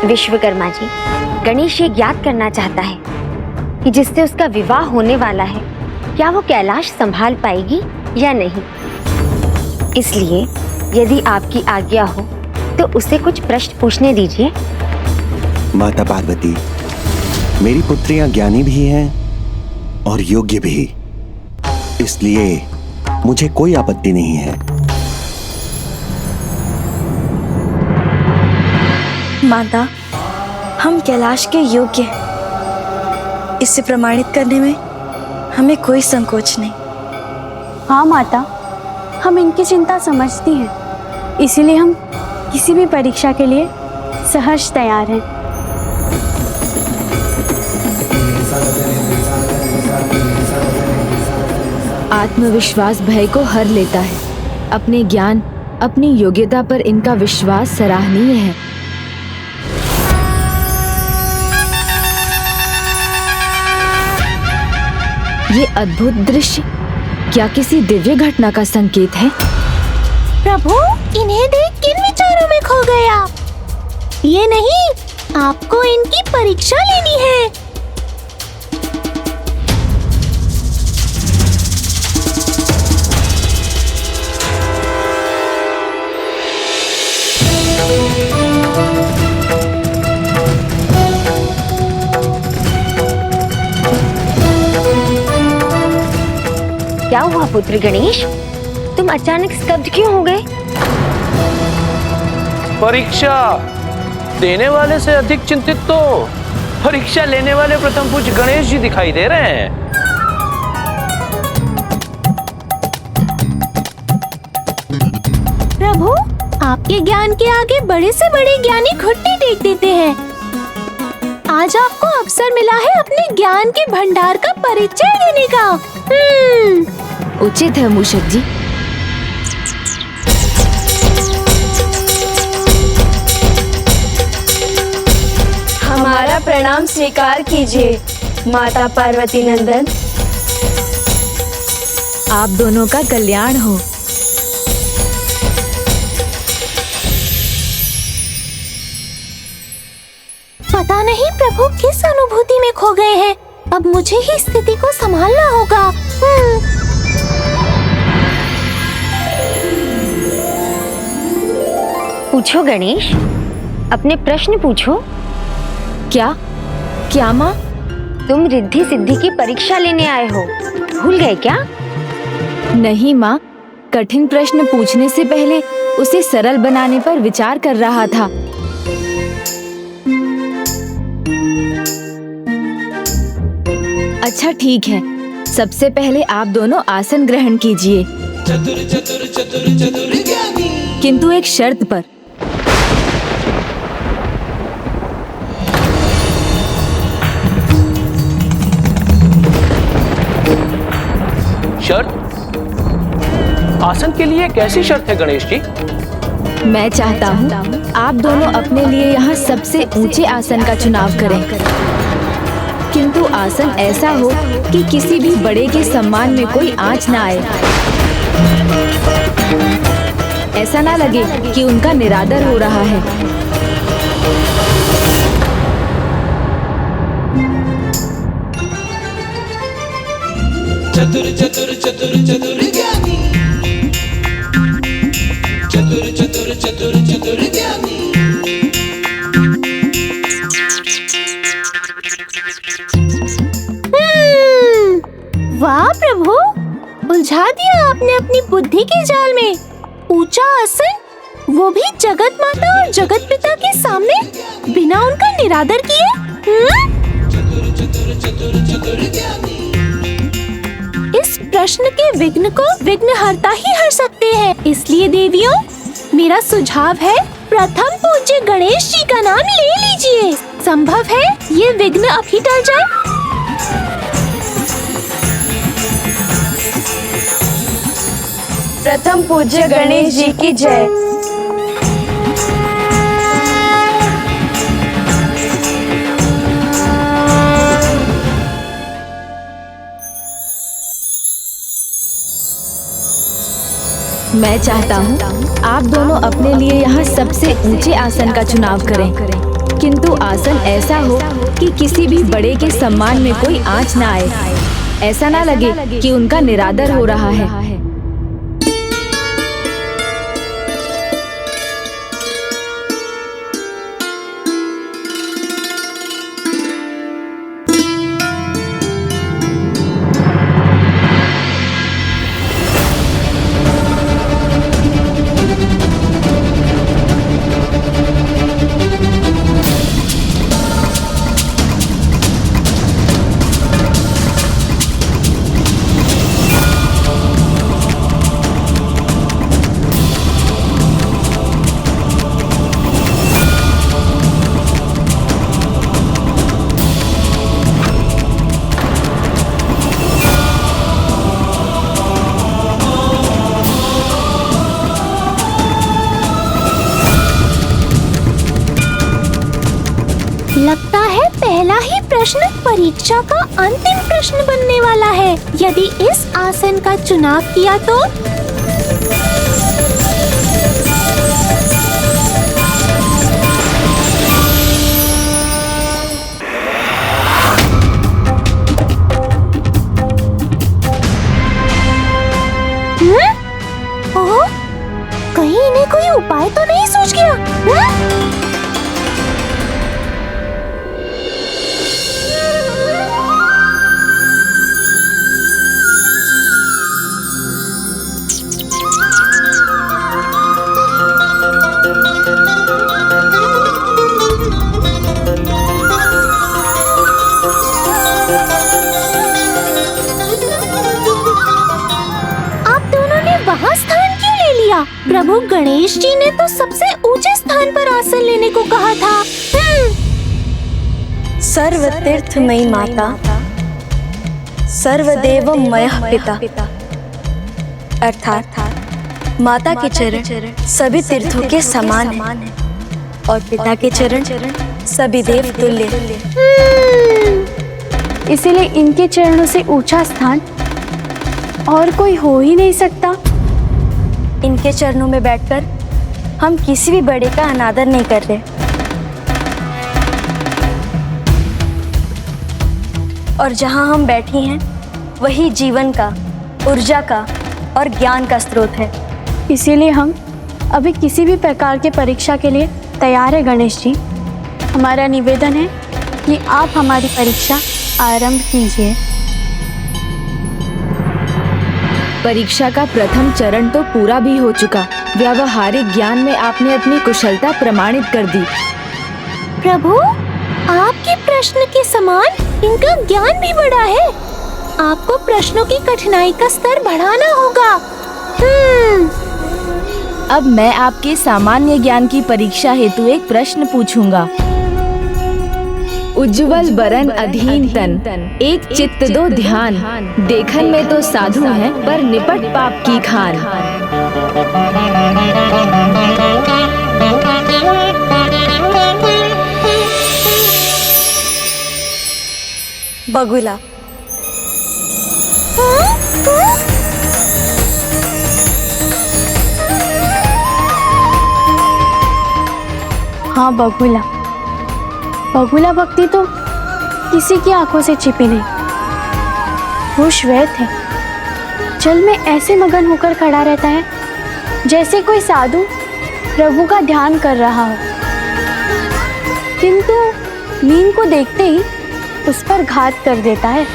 विश्वकर्मा जी, गणेश ये ज्ञात करना चाहता है कि जिससे उसका विवाह होने वाला है, क्या वो कैलाश संभाल पाएगी या नहीं। इसलिए यदि आपकी आज्ञा हो तो उसे कुछ प्रश्न पूछने दीजिए। माता पार्वती, मेरी पुत्रियां ज्ञानी भी हैं और योग्य भी, इसलिए मुझे कोई आपत्ति नहीं है। माता, हम कैलाश के योग्य हैं। इसे प्रमाणित करने में हमें कोई संकोच नहीं। हाँ माता, हम इनकी चिंता समझती हैं, इसीलिए हम किसी भी परीक्षा के लिए सहर्ष तैयार हैं। आत्मविश्वास भय को हर लेता है। अपने ज्ञान, अपनी योग्यता पर इनका विश्वास सराहनीय है। ये अद्भुत दृश्य क्या किसी दिव्य घटना का संकेत है? प्रभु, इन्हें देख किन विचारों में खो गया? ये नहीं, आपको इनकी परीक्षा लेनी है। क्या हुआ पुत्र गणेश, तुम अचानक स्तब्ध क्यों हो गए? परीक्षा देने वाले से अधिक चिंतित तो परीक्षा लेने वाले प्रथम पूज्य गणेश जी दिखाई दे रहे हैं। प्रभु, आपके ज्ञान के आगे बड़े से बड़े ज्ञानी घुटने टेक देते हैं। आज आपको अवसर मिला है अपने ज्ञान के भंडार का परिचय देने का। उचित है मूषक जी। हमारा प्रणाम स्वीकार कीजिए माता पार्वती नंदन। आप दोनों का कल्याण हो। पता नहीं प्रभु किस अनुभूति में खो गए हैं। अब मुझे ही स्थिति को संभालना होगा। पूछो गणेश, अपने प्रश्न पूछो। क्या क्या माँ? तुम रिद्धि सिद्धि की परीक्षा लेने आए हो, भूल गए क्या? नहीं माँ, कठिन प्रश्न पूछने से पहले उसे सरल बनाने पर विचार कर रहा था। अच्छा ठीक है, सबसे पहले आप दोनों आसन ग्रहण कीजिए, किंतु एक शर्त पर। शर्त? आसन के लिए कैसी शर्त है गणेश जी? मैं चाहता हूँ आप दोनों अपने लिए यहाँ सबसे ऊंचे आसन का चुनाव करें, किंतु आसन ऐसा हो कि किसी भी बड़े के सम्मान में कोई आंच ना आए। ऐसा ना लगे कि उनका निरादर हो रहा है। चतुर चतुर चतुर चतुर ज्ञानी, चतुर चतुर चतुर चतुर ज्ञानी। वाह प्रभु, उलझा दिया आपने अपनी बुद्धि के जाल में। ऊंचा आसन, वो भी जगत माता और जगत पिता के सामने, बिना उनका निरादर किए। चतुर चतुर चतुर चतुर ज्ञानी। इस प्रश्न के विघ्न को विघ्नहर्ता ही हर सकते हैं। इसलिए देवियों, मेरा सुझाव है प्रथम पूज्य गणेश जी का नाम ले लीजिए। संभव है ये विघ्न अब ही टल जाए। प्रथम पूज्य गणेश जी की जय। मैं चाहता हूँ आप दोनों अपने लिए यहाँ सबसे ऊंचे आसन का चुनाव करें, किंतु आसन ऐसा हो कि किसी भी बड़े के सम्मान में कोई आंच ना आए। ऐसा ना लगे कि उनका निरादर हो रहा है। लगता है पहला ही प्रश्न परीक्षा का अंतिम प्रश्न बनने वाला है। यदि इस आसन का चुनाव किया तो ओह, कहीं इन्हें कोई उपाय तो नहीं सूझ गया? प्रभु गणेश जी ने तो सबसे ऊंचे स्थान पर आसन लेने को कहा था। सर्वतीर्थमयी माता, सर्वदेवमयः पिता, अर्थात माता के चरण सभी तीर्थों के समान हैं और पिता के चरण सभी देव तुल्य। इसीलिए इनके चरणों से ऊंचा स्थान और कोई हो ही नहीं सकता। इनके चरणों में बैठकर हम किसी भी बड़े का अनादर नहीं कर रहे और जहां हम बैठी हैं वही जीवन का, ऊर्जा का और ज्ञान का स्रोत है। इसीलिए हम अभी किसी भी प्रकार के परीक्षा के लिए तैयार है गणेश जी। हमारा निवेदन है कि आप हमारी परीक्षा आरंभ कीजिए। परीक्षा का प्रथम चरण तो पूरा भी हो चुका। व्यावहारिक ज्ञान में आपने अपनी कुशलता प्रमाणित कर दी। प्रभु, आपके प्रश्न के समान इनका ज्ञान भी बढ़ा है। आपको प्रश्नों की कठिनाई का स्तर बढ़ाना होगा। अब मैं आपके सामान्य ज्ञान की परीक्षा हेतु एक प्रश्न पूछूंगा। उज्ज्वल बरन अधीन तन, एक चित्त दो ध्यान, देखन में तो साधु हैं पर निपट पाप की खान। बगुला। हाँ बगुला। बगुला भक्ति तो किसी की आंखों से छिपी नहीं। वो श्वेत है, जल में ऐसे मगन होकर खड़ा रहता है जैसे कोई साधु प्रभु का ध्यान कर रहा हो, किंतु मीन को देखते ही उस पर घात कर देता है।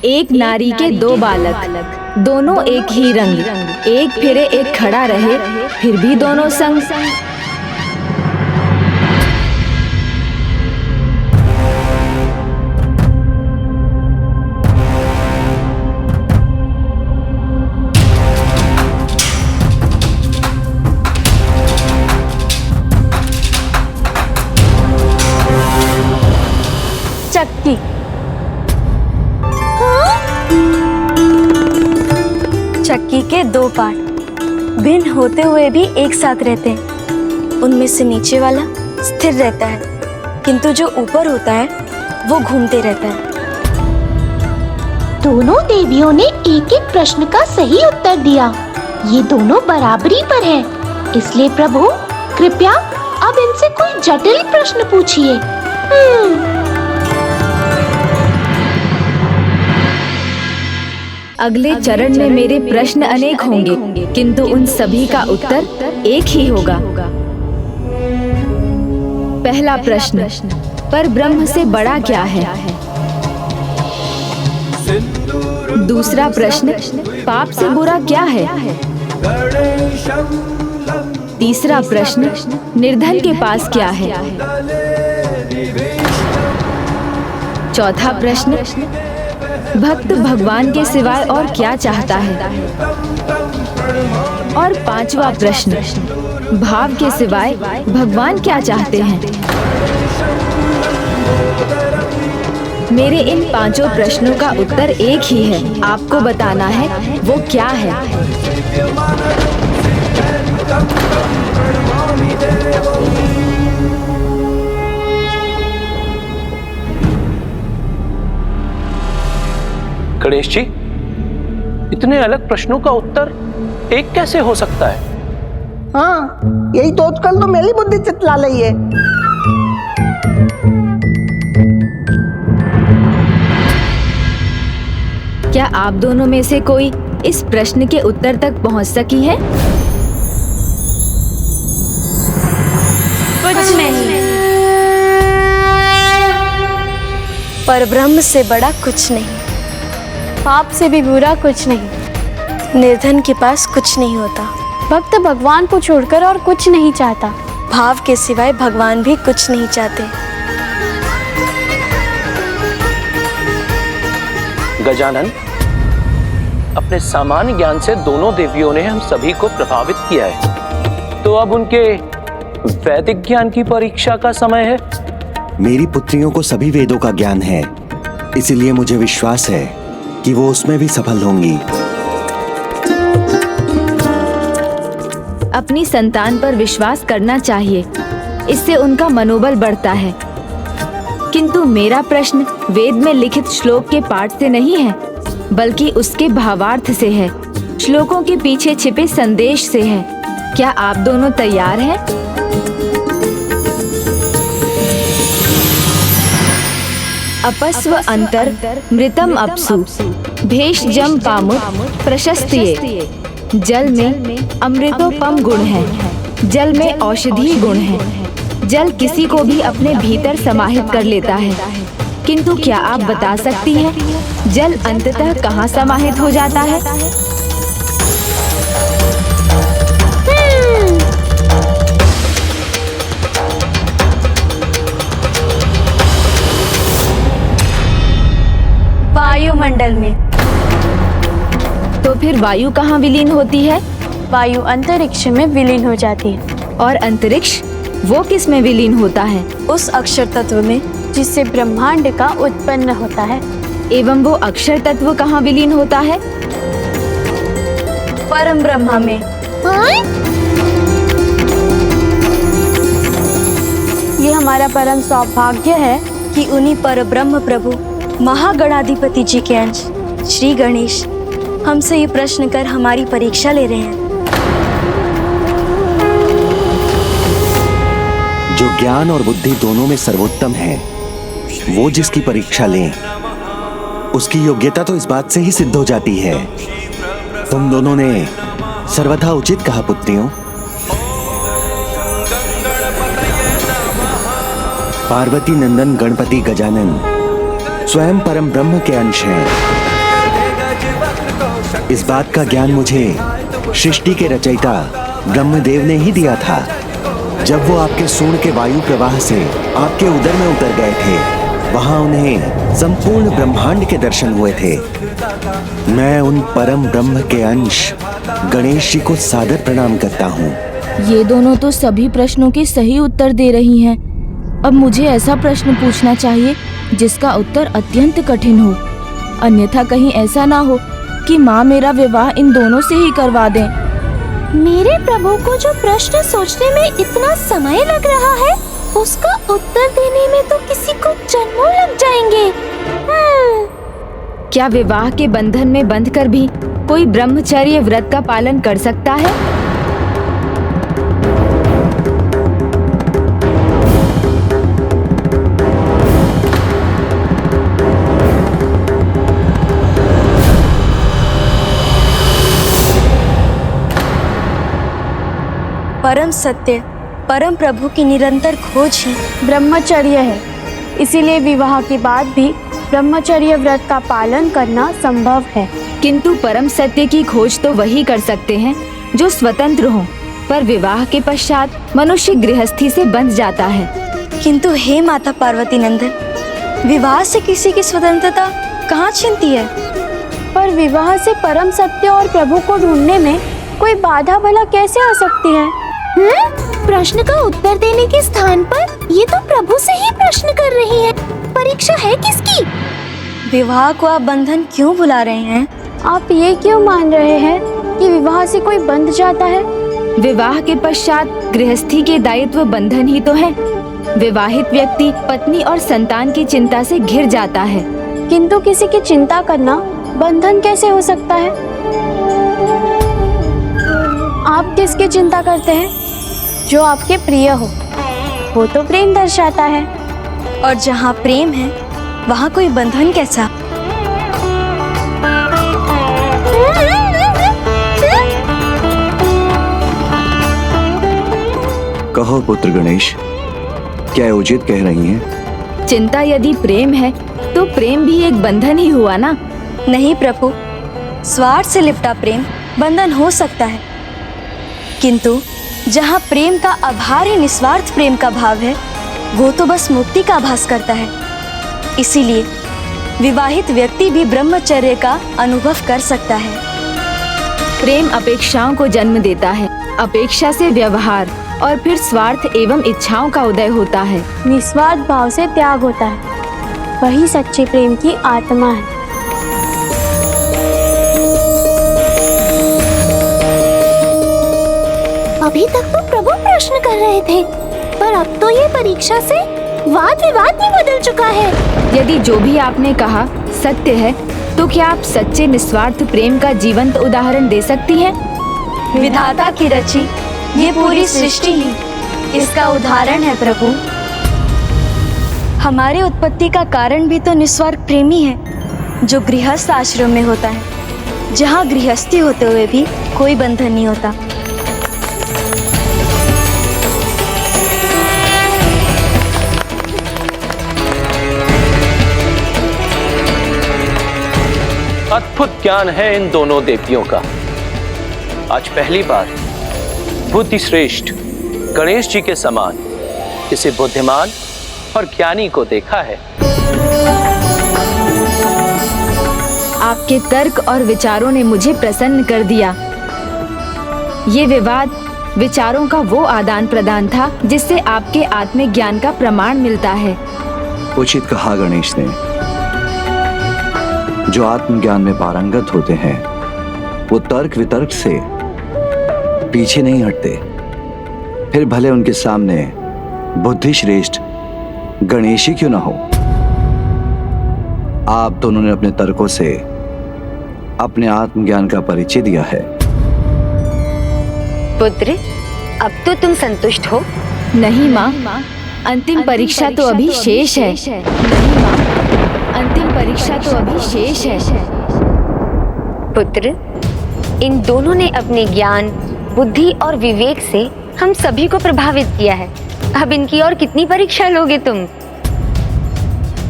एक नारी के दो बालक, दोनों एक ही रंग, एक फिरे एक खड़ा रहे, फिर भी दोनों संग। चक्की। चक्की के दो पार्ट भिन्न होते हुए भी एक साथ रहते हैं। उनमें से नीचे वाला स्थिर रहता है, किंतु जो ऊपर होता है वो घूमते रहता है। दोनों देवियों ने एक एक प्रश्न का सही उत्तर दिया। ये दोनों बराबरी पर हैं। इसलिए प्रभु, कृपया अब इनसे कोई जटिल प्रश्न पूछिए। अगले चरण में मेरे प्रश्न अनेक होंगे, किंतु उन सभी का उत्तर एक ही होगा। पहला प्रश्न, पर ब्रह्म से बड़ा क्या है? दूसरा प्रश्न, पाप से बुरा क्या है? तीसरा प्रश्न, निर्धन के पास क्या है? चौथा प्रश्न, भक्त भगवान के सिवाय और क्या चाहता है? और पांचवा प्रश्न, भाव के सिवाय भगवान क्या चाहते हैं? मेरे इन पांचों प्रश्नों का उत्तर एक ही है, आपको बताना है वो क्या है। गणेश जी, इतने अलग प्रश्नों का उत्तर एक कैसे हो सकता है? हाँ, यही तो आजकल तो मेरी बुद्धि चितला रही है। क्या आप दोनों में से कोई इस प्रश्न के उत्तर तक पहुंच सकी है? कुछ नहीं। परब्रह्म से बड़ा कुछ नहीं, पाप से भी बुरा कुछ नहीं, निर्धन के पास कुछ नहीं होता, भक्त भगवान को छोड़कर और कुछ नहीं चाहता, भाव के सिवाय भगवान भी कुछ नहीं चाहते। गजानन, अपने सामान्य ज्ञान से दोनों देवियों ने हम सभी को प्रभावित किया है, तो अब उनके वैदिक ज्ञान की परीक्षा का समय है। मेरी पुत्रियों को सभी वेदों का ज्ञान है, इसलिए मुझे विश्वास है कि वो उसमें भी सफल होंगी। अपनी संतान पर विश्वास करना चाहिए, इससे उनका मनोबल बढ़ता है। किंतु मेरा प्रश्न वेद में लिखित श्लोक के पाठ से नहीं है, बल्कि उसके भावार्थ से है, श्लोकों के पीछे छिपे संदेश से है। क्या आप दोनों तैयार हैं? अपस्व अंतर मृतम अपसु भेषजम पामुत प्रशस्तिये। जल में अमृतोपम गुण है, जल में औषधि गुण है। जल किसी को भी अपने भीतर समाहित कर लेता है, किंतु क्या आप बता सकती हैं जल अंततः कहाँ समाहित हो जाता है? वायुमंडल में। तो फिर वायु कहाँ विलीन होती है? वायु अंतरिक्ष में विलीन हो जाती है। और अंतरिक्ष वो किस में विलीन होता है? उस अक्षर तत्व में जिससे ब्रह्मांड का उत्पन्न होता है। एवं वो अक्षर तत्व कहाँ विलीन होता है? परम ब्रह्म में। ये हमारा परम सौभाग्य है कि उन्हीं परब्रह्म प्रभु महागणाधिपति जी के अंश श्री गणेश हमसे ये प्रश्न कर हमारी परीक्षा ले रहे हैं। जो ज्ञान और बुद्धि दोनों में सर्वोत्तम है, वो जिसकी परीक्षा लें, उसकी योग्यता तो इस बात से ही सिद्ध हो जाती है। तुम दोनों ने सर्वथा उचित कहा पुत्रियों। पार्वती नंदन गणपति गजानन स्वयं परम ब्रह्म के अंश हैं। इस बात का ज्ञान मुझे सृष्टि के रचयिता ब्रह्मदेव ने ही दिया था, जब वो आपके सूर्ण के वायु प्रवाह से आपके उदर में उतर गए थे। वहां उन्हें संपूर्ण ब्रह्मांड के दर्शन हुए थे। मैं उन परम ब्रह्म के अंश गणेश जी को सादर प्रणाम करता हूँ। ये दोनों तो सभी प्रश्नों के सही उत्तर दे रही हैं। अब मुझे ऐसा प्रश्न पूछना चाहिए जिसका उत्तर अत्यंत कठिन हो, अन्यथा कहीं ऐसा ना हो कि माँ मेरा विवाह इन दोनों से ही करवा दें। मेरे प्रभु को जो प्रश्न सोचने में इतना समय लग रहा है, उसका उत्तर देने में तो किसी को जन्मों लग जाएंगे। क्या विवाह के बंधन में बंधकर भी कोई ब्रह्मचर्य व्रत का पालन कर सकता है? परम सत्य, परम प्रभु की निरंतर खोज ही ब्रह्मचर्य है। इसीलिए विवाह के बाद भी ब्रह्मचर्य व्रत का पालन करना संभव है। किंतु परम सत्य की खोज तो वही कर सकते हैं जो स्वतंत्र हों, पर विवाह के पश्चात मनुष्य गृहस्थी से बंध जाता है। किंतु हे माता पार्वती नंदन, विवाह से किसी की स्वतंत्रता कहाँ छिनती है? पर विवाह से परम सत्य और प्रभु को ढूंढने में कोई बाधा भला कैसे आ सकती है? प्रश्न का उत्तर देने के स्थान पर ये तो प्रभु से ही प्रश्न कर रही है। परीक्षा है किसकी? विवाह को आप बंधन क्यों बुला रहे हैं? आप ये क्यों मान रहे हैं कि विवाह से कोई बंध जाता है? विवाह के पश्चात गृहस्थी के दायित्व बंधन ही तो है। विवाहित व्यक्ति पत्नी और संतान की चिंता से घिर जाता है। किंतु किसी की चिंता करना बंधन कैसे हो सकता है? आप किसकी चिंता करते हैं? जो आपके प्रिय हो, वो तो प्रेम दर्शाता है। और जहाँ प्रेम है वहाँ कोई बंधन कैसा? कहो पुत्र गणेश, क्या उचित कह रही हैं? चिंता यदि प्रेम है तो प्रेम भी एक बंधन ही हुआ ना? नहीं प्रभु, स्वार्थ से लिपटा प्रेम बंधन हो सकता है, किंतु जहाँ प्रेम का आभार ही निस्वार्थ प्रेम का भाव है, वो तो बस मुक्ति का आभास करता है। इसीलिए विवाहित व्यक्ति भी ब्रह्मचर्य का अनुभव कर सकता है। प्रेम अपेक्षाओं को जन्म देता है, अपेक्षा से व्यवहार और फिर स्वार्थ एवं इच्छाओं का उदय होता है। निस्वार्थ भाव से त्याग होता है, वही सच्चे प्रेम की आत्मा है। अभी तक तो प्रभु प्रश्न कर रहे थे, पर अब तो ये परीक्षा से वाद विवाद में बदल चुका है। यदि जो भी आपने कहा सत्य है, तो क्या आप सच्चे निस्वार्थ प्रेम का जीवंत उदाहरण दे सकती हैं? विधाता की रची ये पूरी सृष्टि ही इसका उदाहरण है प्रभु। हमारे उत्पत्ति का कारण भी तो निस्वार्थ प्रेमी है, जो गृहस्थ आश्रम में होता है, जहाँ गृहस्थी होते हुए भी कोई बंधन नहीं होता। अद्भुत ज्ञान है इन दोनों देवियों का। आज पहली बार बुद्धि श्रेष्ठ गणेश जी के समान किसी बुद्धिमान और ज्ञानी को देखा है। आपके तर्क और विचारों ने मुझे प्रसन्न कर दिया। ये विवाद विचारों का वो आदान प्रदान था जिससे आपके आत्मिक ज्ञान का प्रमाण मिलता है। उचित कहा गणेश ने। जो आत्मज्ञान में पारंगत होते हैं वो तर्क वितर्क से पीछे नहीं हटते, फिर भले उनके सामने बुद्धि श्रेष्ठ गणेश ही क्यों ना हो। आप दोनों ने अपने तर्कों से अपने आत्मज्ञान का परिचय दिया है। पुत्र, अब तो तुम संतुष्ट हो? नहीं माँ, अंतिम परीक्षा तो अभी शेष है। नहीं माँ, अंतिम परीक्षा तो अभी शेष है। पुत्र, इन दोनों ने अपने ज्ञान, बुद्धि और विवेक से हम सभी को प्रभावित किया है। अब इनकी और कितनी परीक्षा लोगे तुम?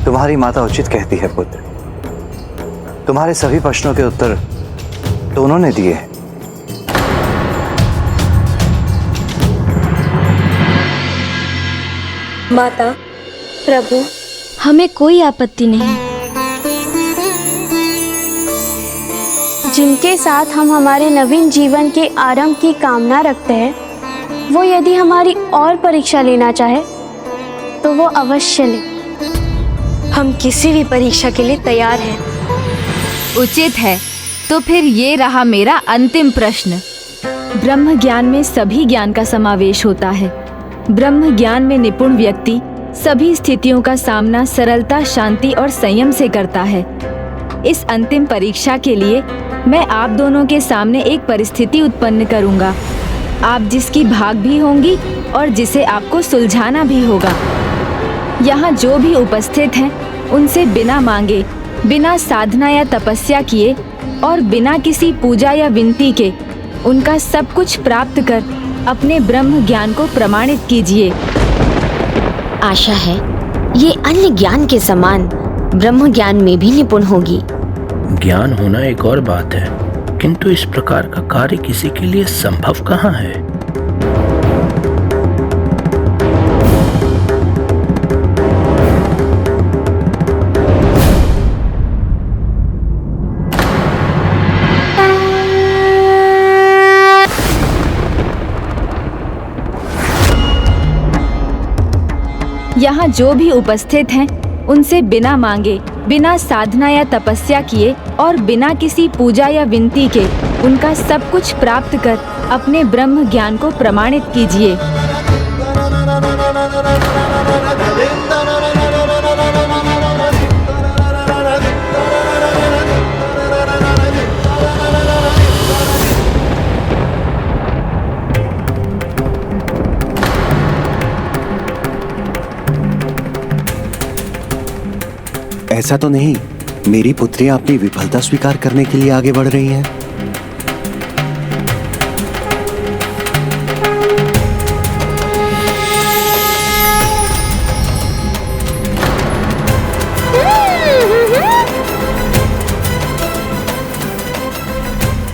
तुम्हारी माता उचित कहती है पुत्र। तुम्हारे सभी प्रश्नों के उत्तर दोनों ने दिए हैं। माता, प्रभु, हमें कोई आपत्ति नहीं। जिनके साथ हम हमारे नवीन जीवन के आरंभ की कामना रखते हैं, वो यदि हमारी और परीक्षा लेना चाहे तो वो अवश्य ले। हम किसी भी परीक्षा के लिए तैयार हैं। उचित है। तो फिर ये रहा मेरा अंतिम प्रश्न। ब्रह्म ज्ञान में सभी ज्ञान का समावेश होता है। ब्रह्म ज्ञान में निपुण व्यक्ति सभी स्थितियों का सामना सरलता, शांति और संयम से करता है। इस अंतिम परीक्षा के लिए मैं आप दोनों के सामने एक परिस्थिति उत्पन्न करूंगा, आप जिसकी भाग भी होंगी और जिसे आपको सुलझाना भी होगा। यहाँ जो भी उपस्थित हैं, उनसे बिना मांगे, बिना साधना या तपस्या किए और बिना किसी पूजा या विनती के उनका सब कुछ प्राप्त कर अपने ब्रह्म ज्ञान को प्रमाणित कीजिए। आशा है ये अन्य ज्ञान के समान ब्रह्म ज्ञान में भी निपुण होगी। ज्ञान होना एक और बात है, किंतु इस प्रकार का कार्य किसी के लिए संभव कहाँ है? यहाँ जो भी उपस्थित हैं, उनसे बिना मांगे, बिना साधना या तपस्या किए और बिना किसी पूजा या विनती के उनका सब कुछ प्राप्त कर अपने ब्रह्म ज्ञान को प्रमाणित कीजिए। ऐसा तो नहीं मेरी पुत्रियां अपनी विफलता स्वीकार करने के लिए आगे बढ़ रही हैं?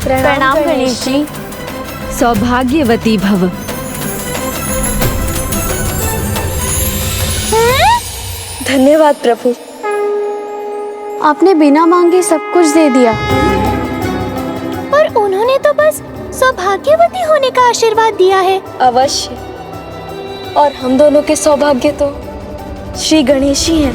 प्रणाम गणेश जी। सौभाग्यवती भव। धन्यवाद प्रभु, आपने बिना मांगे सब कुछ दे दिया। और उन्होंने तो बस सौभाग्यवती होने का आशीर्वाद दिया है। अवश्य, और हम दोनों के सौभाग्य तो श्री गणेश ही हैं।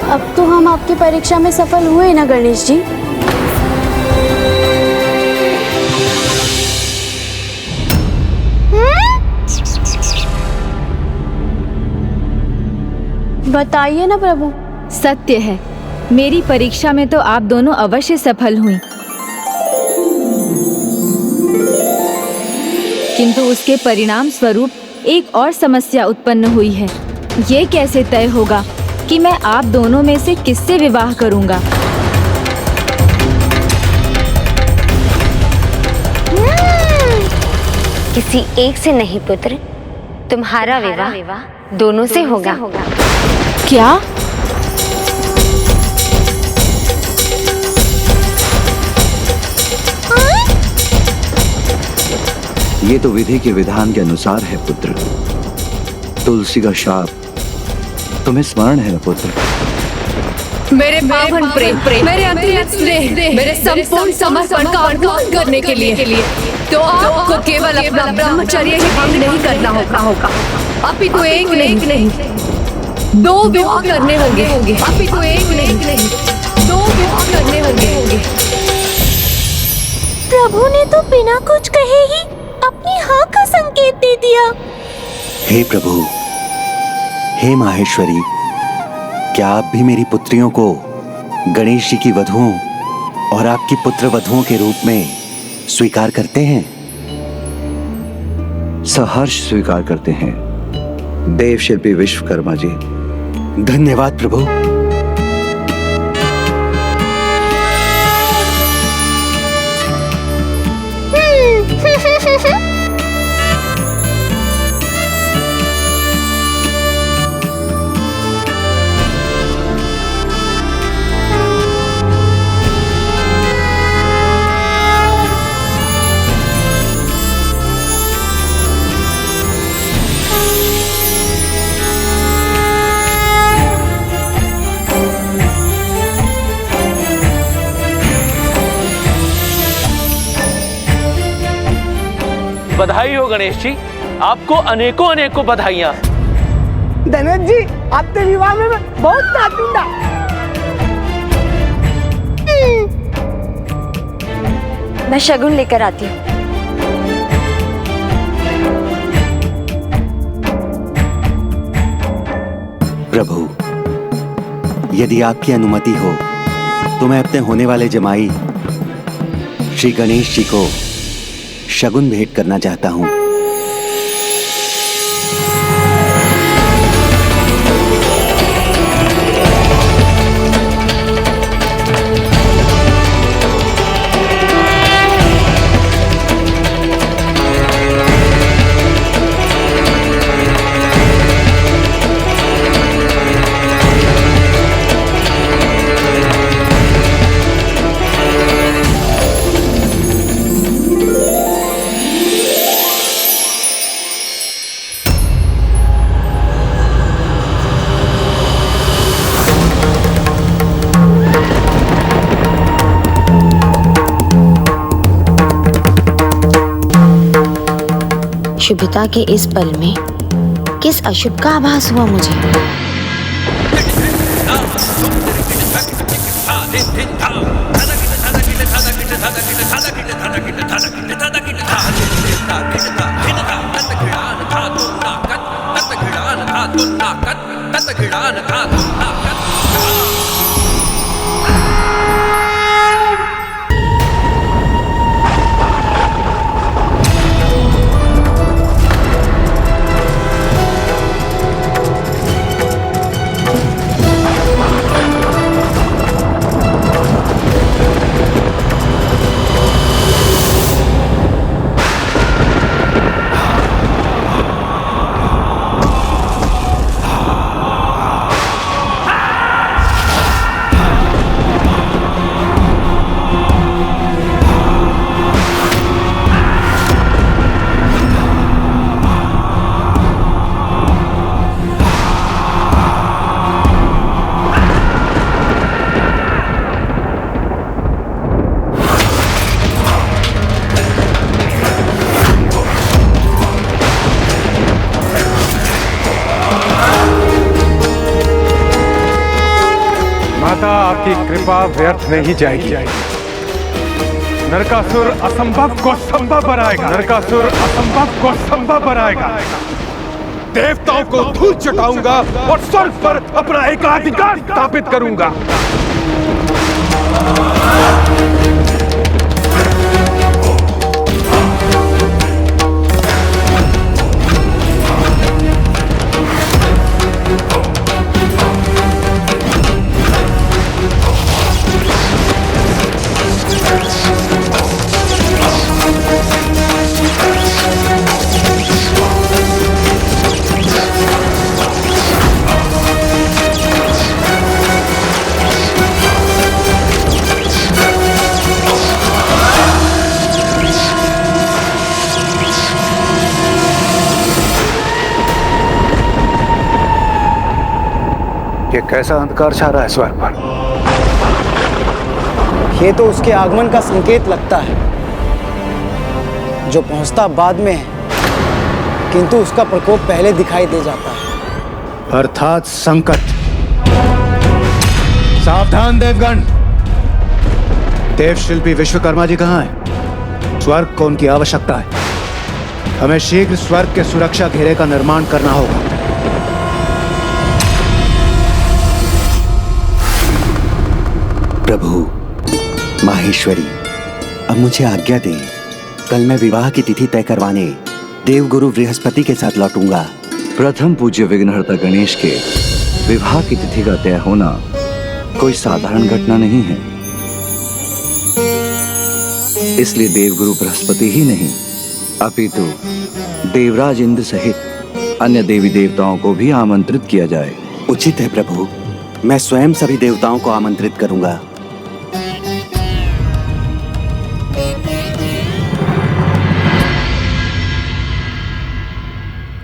अब तो हम आपकी परीक्षा में सफल हुए ना गणेश जी। बताइए ना प्रभु। सत्य है, मेरी परीक्षा में तो आप दोनों अवश्य सफल हुई, किंतु उसके परिणाम स्वरूप एक और समस्या उत्पन्न हुई है। ये कैसे तय होगा कि मैं आप दोनों में से किससे विवाह करूंगा? किसी एक से नहीं पुत्र, तुम्हारा विवाह दोनों से होगा। क्या? ये तो विधि के विधान के अनुसार है पुत्र। तुलसी का शाप तुम्हें स्मरण है पुत्र। मेरे पावन प्रेम, मेरे अतिरिक्त स्नेह, मेरे संपूर्ण समर्पण का अनुभव करने के लिए तो आपको केवल अपना ब्रह्मचर्य ही भंग नहीं करना होगा, अपितु एक नहीं दो विवाह करने होंगे। अपितु एक नहीं दो विवाह करने होंगे। प्रभु ने तो बिना कुछ कहे ही अपनी हाँ का संकेत दे दिया। हे प्रभु, हे माहेश्वरी, क्या आप भी मेरी पुत्रियों को गणेश जी की वधुओं और आपकी पुत्र वधुओं के रूप में स्वीकार करते हैं? सहर्ष स्वीकार करते हैं देव शिल्पी विश्वकर्मा जी। धन्यवाद प्रभु। बधाई हो गणेश जी, आपको अनेकों अनेकों बधाइयाँ। धनेश जी, आपके विवाह में मैं बहुत नाचूंगा। मैं शगुन लेकर आती हूँ। प्रभु, यदि आपकी अनुमति हो तो मैं अपने होने वाले जमाई श्री गणेश जी को शगुन भेंट करना चाहता हूँ। शुभता के इस पल में किस अशुभ का आभास हुआ मुझे? आपकी कृपा व्यर्थ नहीं जाएगी। नरकासुर असंभव को संभव बनाएगा। नरकासुर असंभव को संभव बनाएगा। देवताओं को धूल चटाऊंगा और स्वर्ग पर अपना एकाधिकार स्थापित करूंगा। ये कैसा अंधकार छा रहा है स्वर्ग पर? ये तो उसके आगमन का संकेत लगता है, जो पहुंचता बाद में है, किंतु उसका प्रकोप पहले दिखाई दे जाता है। अर्थात संकट। सावधान देवगण। देव शिल्पी विश्वकर्मा जी कहाँ हैं? स्वर्ग को उनकी आवश्यकता है। हमें शीघ्र स्वर्ग के सुरक्षा घेरे का निर्माण करना होगा। प्रभु माहेश्वरी, अब मुझे आज्ञा दें। कल मैं विवाह की तिथि तय करवाने देवगुरु बृहस्पति के साथ लौटूंगा। प्रथम पूज्य विघ्नहर्ता गणेश के विवाह की तिथि का तय होना कोई साधारण घटना नहीं है। इसलिए देवगुरु बृहस्पति ही नहीं, अपितु देवराज इंद्र सहित अन्य देवी देवताओं को भी आमंत्रित किया जाए। उचित है प्रभु, मैं स्वयं सभी देवताओं को आमंत्रित करूंगा।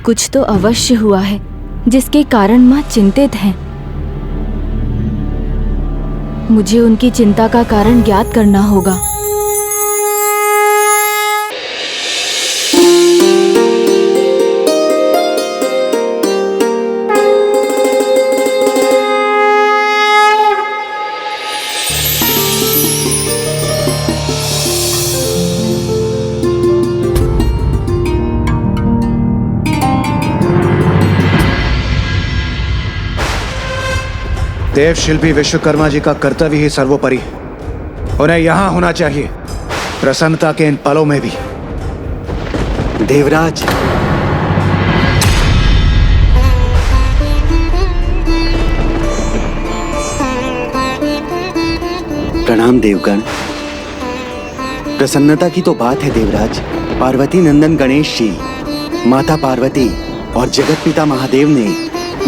कुछ तो अवश्य हुआ है जिसके कारण माँ चिंतित हैं। मुझे उनकी चिंता का कारण ज्ञात करना होगा। देव शिल्पी विश्वकर्मा जी का कर्तव्य ही सर्वोपरि है। उन्हें यहां होना चाहिए, प्रसन्नता के इन पलों में भी। देवराज, प्रणाम देवगण। प्रसन्नता की तो बात है देवराज। पार्वती नंदन गणेश जी, माता पार्वती और जगत पिता महादेव ने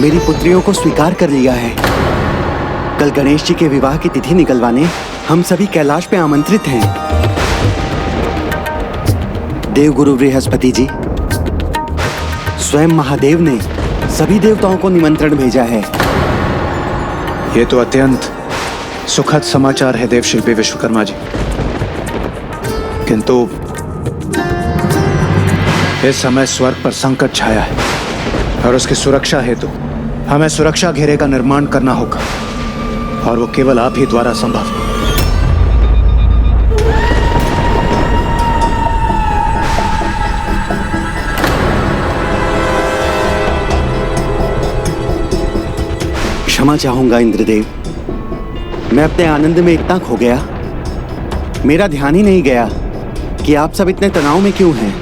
मेरी पुत्रियों को स्वीकार कर लिया है। कल गणेश जी के विवाह की तिथि निकलवाने हम सभी कैलाश पे आमंत्रित हैं। देवगुरु बृहस्पति जी, स्वयं महादेव ने सभी देवताओं को निमंत्रण भेजा है। ये तो अत्यंत सुखद समाचार है देवशिल्पी विश्वकर्मा जी, किंतु इस समय स्वर्ग पर संकट छाया है और उसकी सुरक्षा हेतु हमें सुरक्षा घेरे का निर्माण करना होगा, और वो केवल आप ही द्वारा संभव है। क्षमा चाहूंगा इंद्रदेव, मैं अपने आनंद में इतना खो गया, मेरा ध्यान ही नहीं गया कि आप सब इतने तनाव में क्यों हैं।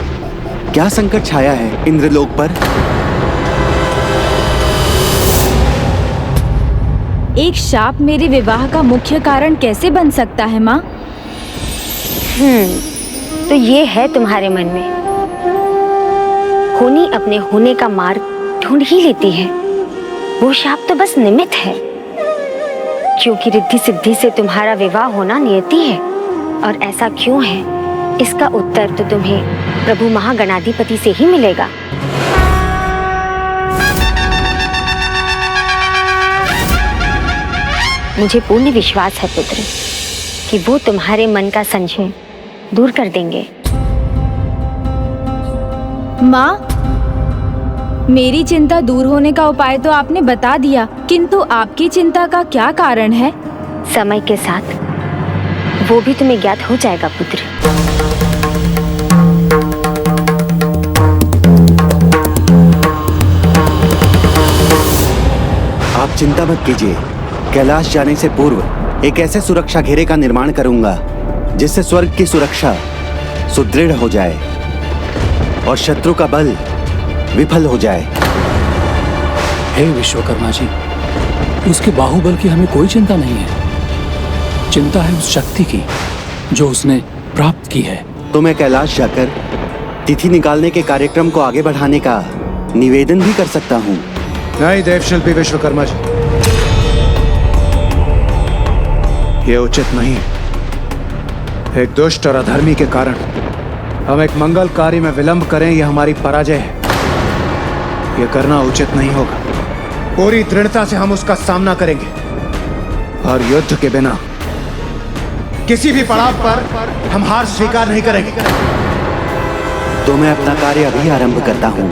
क्या संकट छाया है इंद्रलोक पर? एक शाप मेरे विवाह का मुख्य कारण कैसे बन सकता है माँ? तो ये है तुम्हारे मन में। होनी अपने होने का मार्ग ढूंढ ही लेती है, वो शाप तो बस निमित्त है, क्योंकि रिद्धि सिद्धि से तुम्हारा विवाह होना नियति है। और ऐसा क्यों है, इसका उत्तर तो तुम्हें प्रभु महागणाधिपति से ही मिलेगा। मुझे पूर्ण विश्वास है पुत्र कि वो तुम्हारे मन का संशय दूर कर देंगे। माँ, मेरी चिंता दूर होने का उपाय तो आपने बता दिया, किंतु आपकी चिंता का क्या कारण है? समय के साथ वो भी तुम्हें ज्ञात हो जाएगा पुत्र। आप चिंता मत कीजिए, कैलाश जाने से पूर्व एक ऐसे सुरक्षा घेरे का निर्माण करूंगा जिससे स्वर्ग की सुरक्षा सुदृढ़ हो जाए और शत्रु का बल विफल हो जाए। हे विश्वकर्मा जी, उसके बाहुबल की हमें कोई चिंता नहीं है, चिंता है उस शक्ति की जो उसने प्राप्त की है। तो मैं कैलाश जाकर तिथि निकालने के कार्यक्रम को आगे बढ़ाने का निवेदन भी कर सकता हूँ। नहीं देवशिल्पी विश्वकर्मा जी, ये उचित नहीं है। एक दुष्ट और अधर्मी के कारण हम एक मंगल कार्य में विलंब करें, यह हमारी पराजय है। यह करना उचित नहीं होगा। पूरी दृढ़ता से हम उसका सामना करेंगे और युद्ध के बिना किसी भी पड़ाव पर हम हार स्वीकार नहीं करेंगे। तो मैं अपना कार्य अभी आरंभ करता हूँ।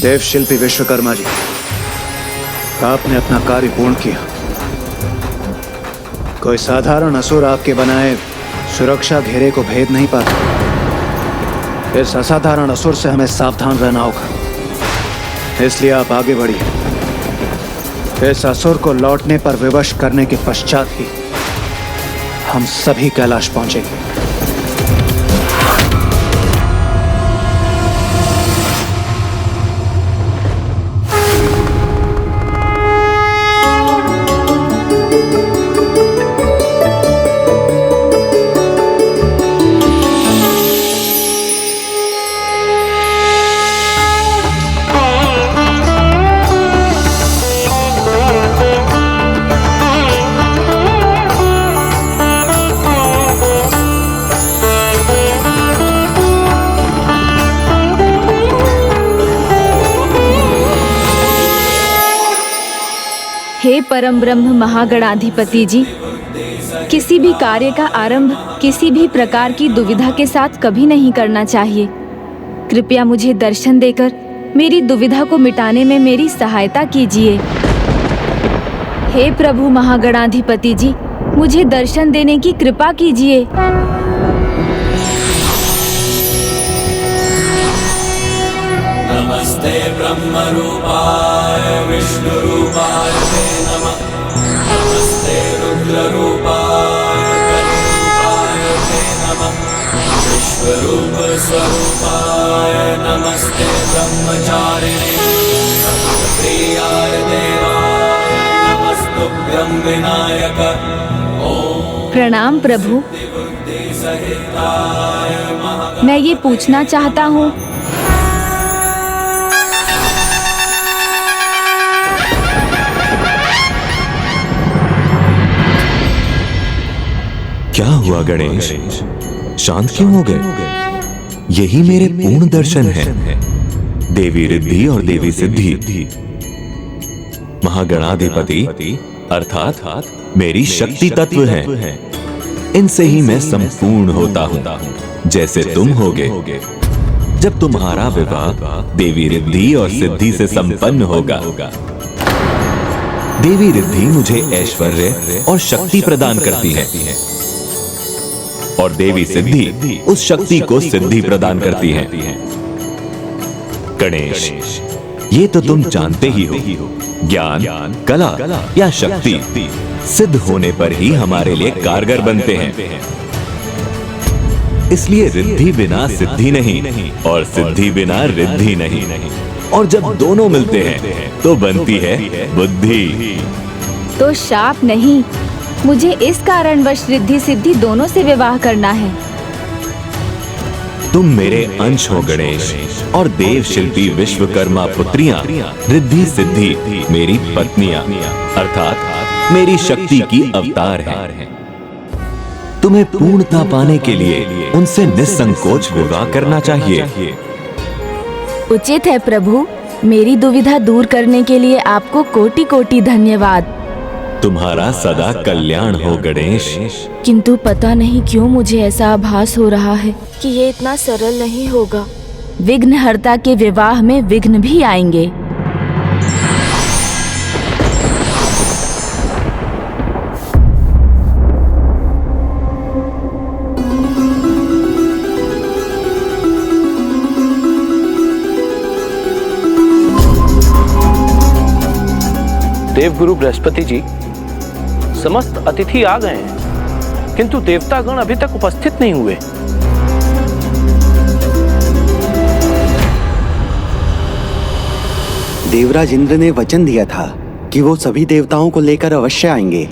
देवशिल्पी विश्वकर्मा जी, आपने अपना कार्य पूर्ण किया। कोई साधारण असुर आपके बनाए सुरक्षा घेरे को भेद नहीं पाता। इस असाधारण असुर से हमें सावधान रहना होगा, इसलिए आप आगे बढ़िए। इस असुर को लौटने पर विवश करने के पश्चात ही हम सभी कैलाश पहुंचेंगे। हे परम ब्रह्म महागणाधिपति जी, किसी भी कार्य का आरंभ किसी भी प्रकार की दुविधा के साथ कभी नहीं करना चाहिए। कृपया मुझे दर्शन देकर मेरी दुविधा को मिटाने में मेरी सहायता कीजिए। हे प्रभु महागणाधिपति जी, मुझे दर्शन देने की कृपा कीजिए। नमस्ते ब्रह्म रूपाय विष्णु रूपाय ते नमः। नमस्ते रुद्र रूपाय गरुड़ रूपाय ते नमः। विश्वरूप स्वरूपाय नमस्ते ब्रह्मचारिणे प्रियाय देवाय नमस्तुभ्यं विनायक। प्रणाम प्रभु। मैं ये पूछना चाहता हूँ, क्या हुआ गणेश, शांत क्यों हो गए? यही मेरे पूर्ण दर्शन है, देवी रिद्धि और देवी सिद्धि। महागणाधिपति अर्थात मेरी शक्ति तत्व हैं। इनसे ही मैं संपूर्ण होता हूँ, जैसे तुम होगे। जब तुम्हारा विवाह देवी रिद्धि और सिद्धि से संपन्न होगा, देवी रिद्धि मुझे ऐश्वर्य और शक्ति प्रदान करती है और देवी सिद्धि उस शक्ति को सिद्धि प्रदान करती है। गणेश, ये तो तुम जानते ही हो, ज्ञान, कला या शक्ति सिद्ध होने पर ही हमारे लिए कारगर बनते हैं। इसलिए रिद्धि बिना सिद्धि नहीं और सिद्धि बिना रिद्धि नहीं, और जब दोनों मिलते हैं तो बनती है बुद्धि। तो शाप नहीं, मुझे इस कारणवश रिद्धि सिद्धि दोनों से विवाह करना है। तुम मेरे अंश हो गणेश, और देव शिल्पी विश्वकर्मा पुत्रियां रिद्धि सिद्धि मेरी पत्नियां अर्थात मेरी शक्ति की अवतार हैं। तुम्हें पूर्णता पाने के लिए उनसे निसंकोच विवाह करना चाहिए। उचित है प्रभु, मेरी दुविधा दूर करने के लिए आपको कोटि कोटि धन्यवाद। तुम्हारा सदा कल्याण हो गणेश। किंतु पता नहीं क्यों मुझे ऐसा आभास हो रहा है कि ये इतना सरल नहीं होगा। विघ्नहर्ता के विवाह में विघ्न भी आएंगे। देवगुरु बृहस्पति जी, समस्त अतिथि आ गए हैं, किंतु देवतागण अभी तक उपस्थित नहीं हुए। देवराज इंद्र ने वचन दिया था कि वो सभी देवताओं को लेकर अवश्य आएंगे।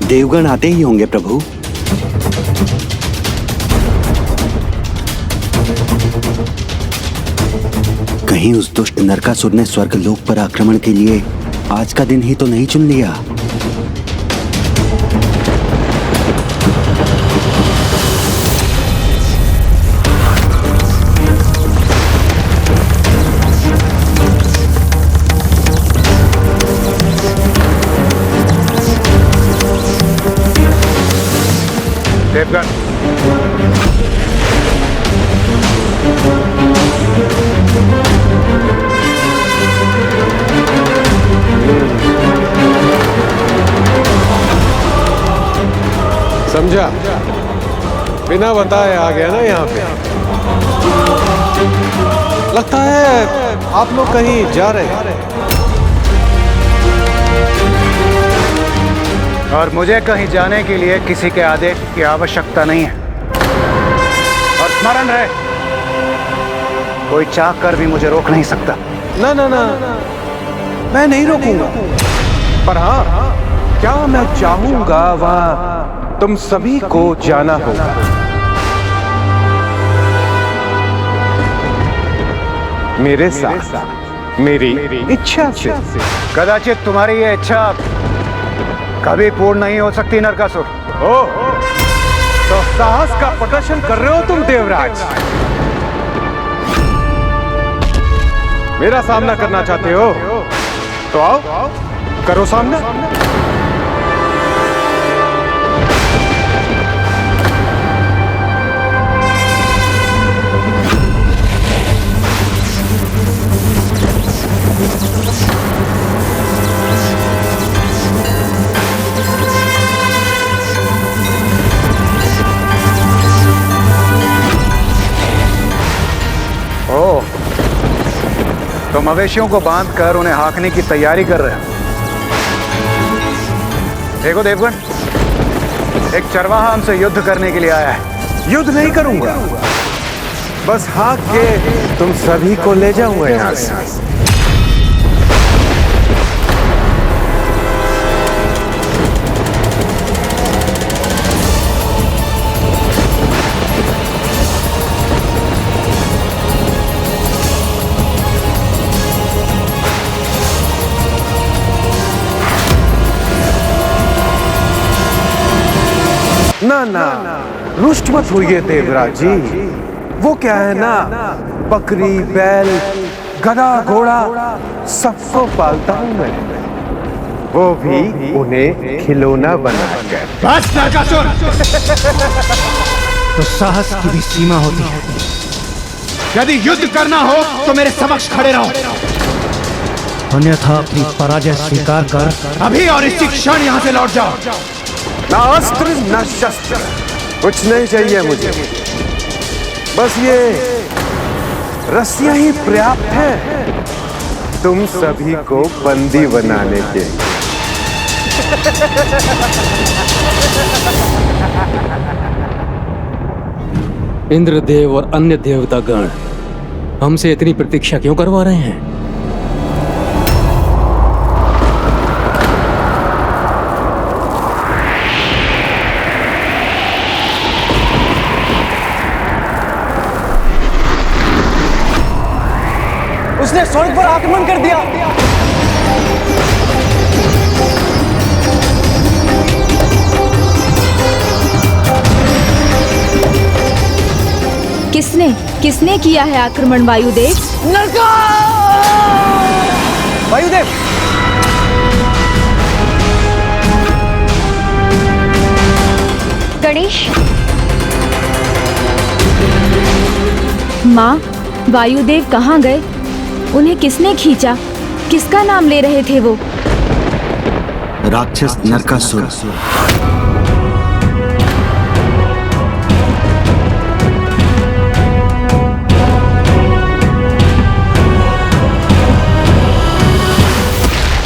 देवगण आते ही होंगे प्रभु। कहीं उस दुष्ट नरकासुर ने स्वर्ग लोक पर आक्रमण के लिए आज का दिन ही तो नहीं चुन लिया। देवगण, समझा, बिना बताए आ गया ना यहाँ पे। लगता है आप लोग कहीं जा रहे हैं। और मुझे कहीं जाने के लिए किसी के आदेश की आवश्यकता नहीं है। और स्मरण रहे, कोई चाह कर भी मुझे रोक नहीं सकता। ना ना ना, मैं नहीं रोकूंगा। पर हाँ, क्या मैं चाहूंगा वहां तुम सभी को जाना होगा। मेरे साथ, मेरी इच्छा से। कदाचित तुम्हारी ये इच्छा कभी पूर्ण नहीं हो सकती नरकासुर। ओह, तो साहस का प्रदर्शन कर रहे हो तुम देवराज। मेरा सामना करना चाहते हो तो आओ, करो सामना। तो मवेशियों को बांधकर उन्हें हाँकने की तैयारी कर रहे हैं। देखो देवगन, एक चरवाहा हमसे युद्ध करने के लिए आया है। युद्ध नहीं करूंगा, बस हाँक के तुम सभी को ले जाऊंगा यहाँ से। ना ना, रुष्ट मत होइए देवराज जी। वो क्या है ना, बकरी, बैल, गधा, घोड़ा सबको पालता हूं मैं, वो भी उन्हें खिलौना बनाकर। बस नरकासुर! तो साहस की भी सीमा होती है। यदि युद्ध करना हो तो मेरे समक्ष खड़े रहो, अन्यथा अपनी पराजय स्वीकार कर अभी और इसी क्षण यहाँ से लौट जाओ। ना अस्त्र ना शस्त्र, कुछ नहीं चाहिए मुझे, बस ये रस्सियां ही पर्याप्त है तुम सभी को बंदी बनाने के। इंद्रदेव और अन्य देवतागण हमसे इतनी प्रतीक्षा क्यों करवा रहे हैं? उसने स्वर्ग पर आक्रमण कर दिया। किसने किया है आक्रमण वायुदेव? वायुदेव! गणेश! माँ, वायुदेव कहाँ गए? उन्हें किसने खींचा? किसका नाम ले रहे थे वो? राक्षस नरकासुर।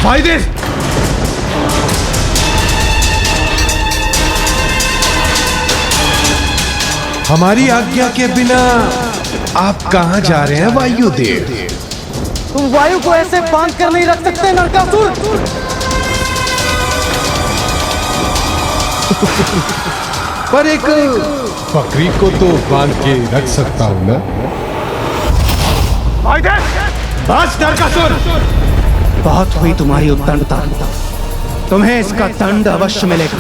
वायुदेव! हमारी आज्ञा के बिना आप कहां जा रहे हैं वायुदेव? तुम वायु को ऐसे बांध कर नहीं रख सकते नरकासुर। पर एक बकरी को तो बांध के रख सकता हूं ना। बस नरकासुर! बहुत हुई तुम्हारी उद्दंडता, तुम्हें इसका दंड अवश्य मिलेगा।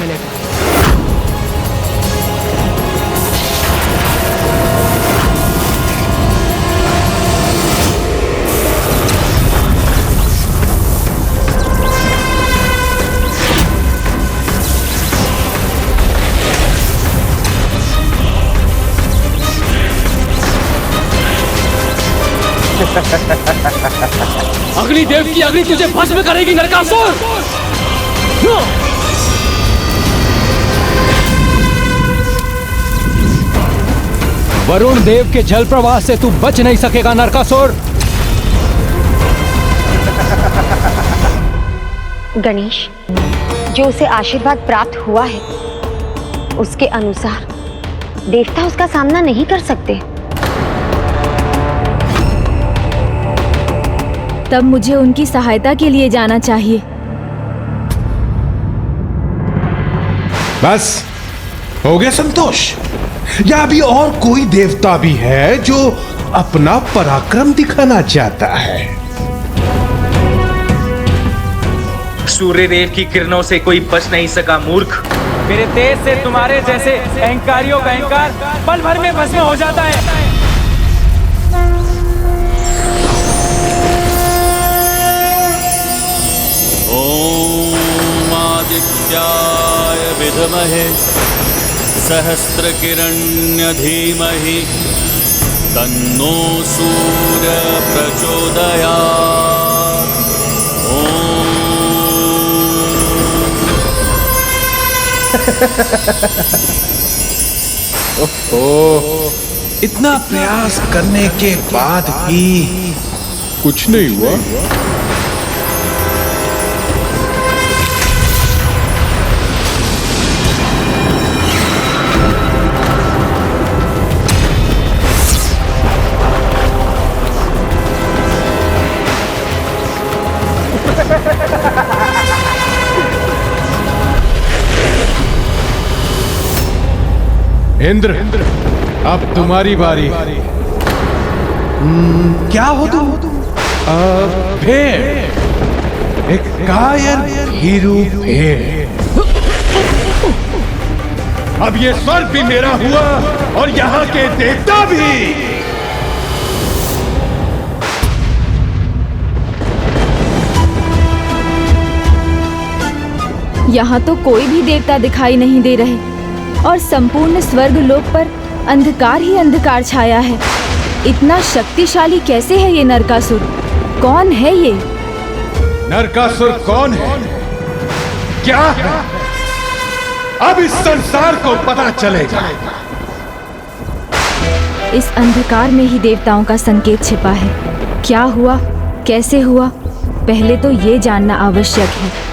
अग्निदेव की अग्नि तुझे भस्म करेगी नरकासुर! वरुण देव के जल प्रवाह से तू बच नहीं सकेगा नरकासुर। गणेश, जो उसे आशीर्वाद प्राप्त हुआ है उसके अनुसार देवता उसका सामना नहीं कर सकते। तब मुझे उनकी सहायता के लिए जाना चाहिए। बस हो गया संतोष? या अभी और कोई देवता भी है जो अपना पराक्रम दिखाना चाहता है? सूर्यदेव की किरणों से कोई बच नहीं सका मूर्ख। मेरे तेज से तुम्हारे जैसे अहंकारियों का अहंकार पल भर में भस्म हो जाता है। ओम आदित्याय विद्महे सहस्रकिरण्य धीमहि तन्नो सूर्य प्रचोदयात्। ओह, इतना प्रयास करने के बाद भी कुछ नहीं हुआ। इंद्र, अब तुम्हारी बारी। क्या हो तुम? भेड़, एक कायर भीरू भेड़। अब ये स्वर्ग भी मेरा हुआ और यहाँ के देवता भी। यहाँ तो कोई भी देवता दिखाई नहीं दे रहे और संपूर्ण स्वर्ग लोक पर अंधकार ही अंधकार छाया है। इतना शक्तिशाली कैसे है ये नरकासुर? कौन है ये? नरकासुर कौन है, क्या है, अब इस संसार को पता चलेगा। इस अंधकार में ही देवताओं का संकेत छिपा है। क्या हुआ, कैसे हुआ, पहले तो ये जानना आवश्यक है।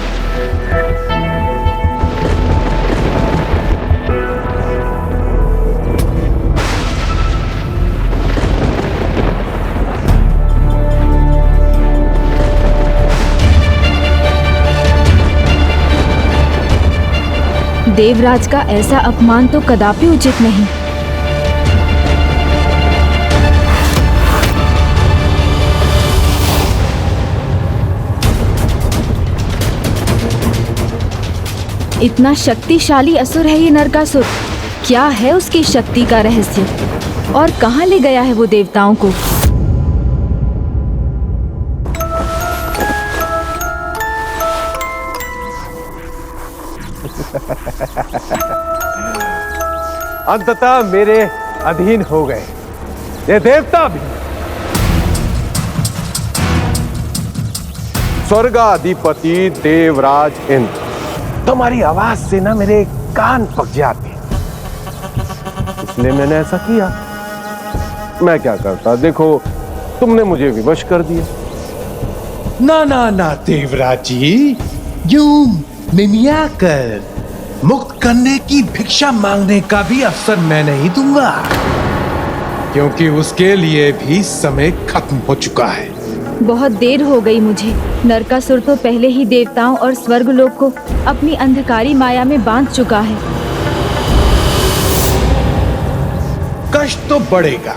देवराज का ऐसा अपमान तो कदापि उचित नहीं। इतना शक्तिशाली असुर है ये नरकासुर। क्या है उसकी शक्ति का रहस्य और कहां ले गया है वो देवताओं को? अंततः मेरे अधीन हो गए ये देवता भी। स्वर्गाधिपति देवराज इंद्र, तुम्हारी आवाज से ना मेरे कान पक जाते, इसलिए मैंने ऐसा किया। मैं क्या करता, देखो तुमने मुझे विवश कर दिया। ना ना ना देवराज जी, यूं निमिया कर मुक्त करने की भिक्षा मांगने का भी अवसर मैं नहीं दूंगा, क्योंकि उसके लिए भी समय खत्म हो चुका है। बहुत देर हो गई मुझे। नरकासुर तो पहले ही देवताओं और स्वर्गलोक को अपनी अंधकारी माया में बांध चुका है। कष्ट तो बढ़ेगा,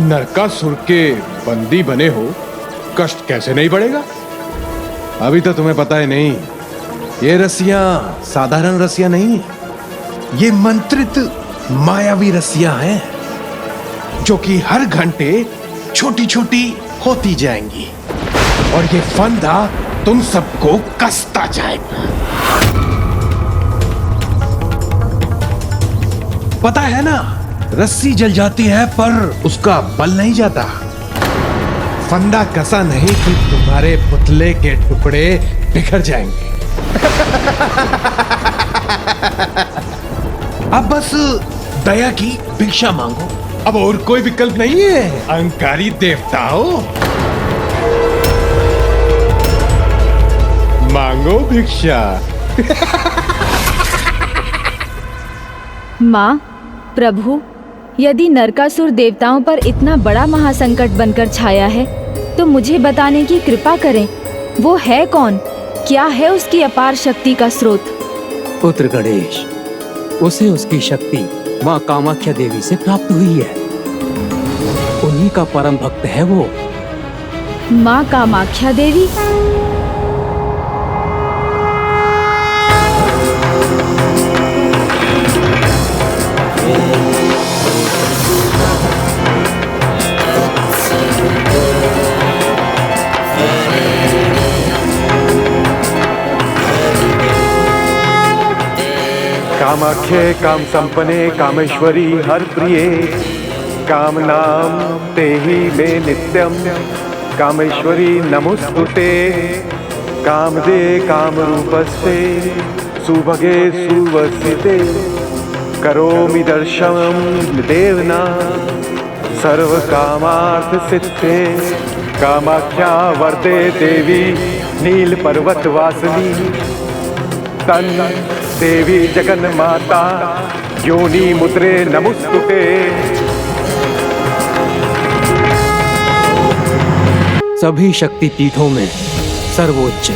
नरकासुर के बंदी बने हो, कष्ट कैसे नहीं बढ़ेगा? अभी तो तुम्हें पता ही नहीं, ये रस्सियां साधारण रस्सियां नहीं, ये मंत्रित मायावी रस्सियां हैं, जो कि हर घंटे छोटी छोटी होती जाएंगी और ये फंदा तुम सबको कसता जाएगा। पता है ना, रस्सी जल जाती है पर उसका बल नहीं जाता। फंदा कसा नहीं कि तुम्हारे पुतले के टुकड़े बिखर जाएंगे। अब बस दया की भिक्षा मांगो, अब और कोई विकल्प नहीं है अहंकारी देवताओं। मांगो भिक्षा। माँ, प्रभु, यदि नरकासुर देवताओं पर इतना बड़ा महासंकट बनकर छाया है तो मुझे बताने की कृपा करें। वो है कौन? क्या है उसकी अपार शक्ति का स्रोत? पुत्र गणेश, उसे उसकी शक्ति माँ कामाख्या देवी से प्राप्त हुई है। उन्हीं का परम भक्त है वो। माँ कामाख्या देवी? कामाख्ये काम संपन्ने कामेश्वरी हर प्रिये काम नाम ते ही मे नित्यम कामेश्वरी नमोस्तुते कामदे काम रूपस्ते सुभगे सुवसिते करोमि दर्शनम देवना सर्व कामार्थ सिद्धे कामाख्या वरदे देवी नील पर्वत वासिनी तन देवी जगन माता योनि मुद्रे नमुस्तुते। सभी शक्ति पीठों में सर्वोच्च,